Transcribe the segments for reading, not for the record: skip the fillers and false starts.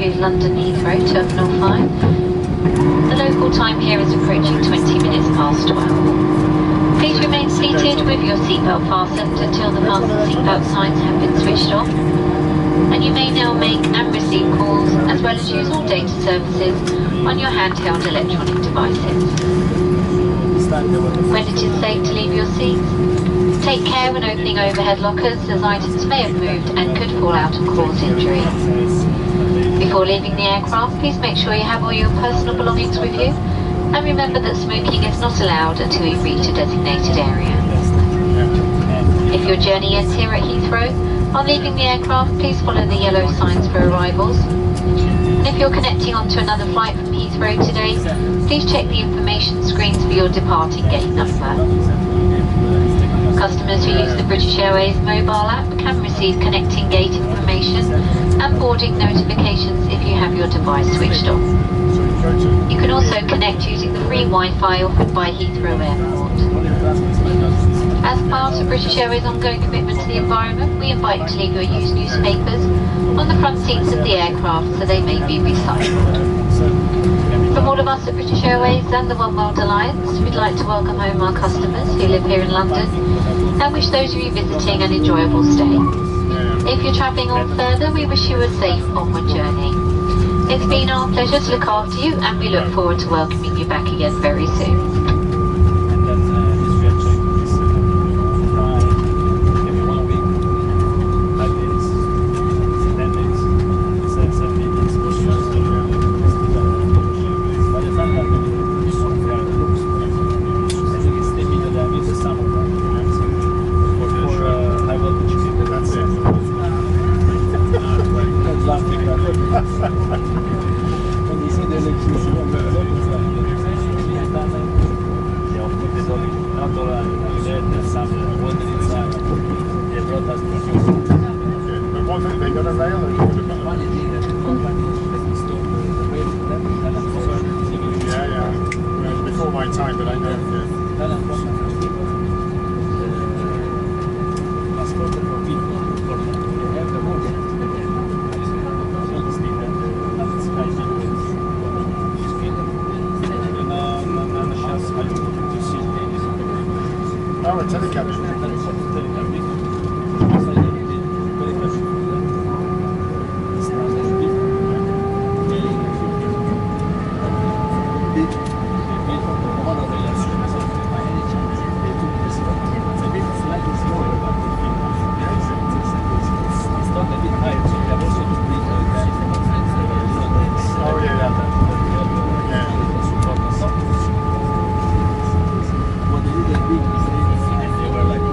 to London Heathrow, Terminal 5. The local time here is approaching 20 minutes past 12. Please remain seated with your seatbelt fastened until the fasten seatbelt signs have been switched off. And you may now make and receive calls as well as use all data services on your handheld electronic devices. When it is safe to leave your seats, take care when opening overhead lockers as items may have moved and could fall out and cause injury. Before leaving the aircraft, please make sure you have all your personal belongings with you and remember that smoking is not allowed until you reach a designated area. If your journey ends here at Heathrow, on leaving the aircraft, please follow the yellow signs for arrivals. And if you're connecting onto another flight from Heathrow today, please check the information screens for your departing gate number. Customers who use the British Airways mobile app can receive connecting gate information and boarding notifications if you have your device switched on. You can also connect using the free Wi-Fi offered by Heathrow Airport. As part of British Airways' ongoing commitment to the environment, we invite you to leave your used newspapers on the front seats of the aircraft so they may be recycled. From all of us at British Airways and the One World Alliance, we'd like to welcome home our customers who live here in London and wish those of you visiting an enjoyable stay. If you're travelling on further, we wish you a safe onward journey. It's been our pleasure to look after you and we look forward to welcoming you back again very soon. They were like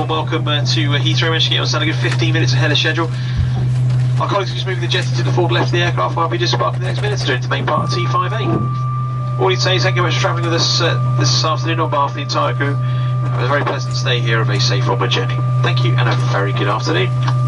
and welcome to Heathrow. Managed to get on stand a good 15 minutes ahead of schedule. Our colleagues are just moving the jet into the forward left of the aircraft while we just spark in the next minute to do into the main part of T5A. All you'd say is thank you very much for travelling with us this afternoon on behalf of the entire crew. It was a very pleasant stay here, a very safe onward journey. Thank you and a very good afternoon.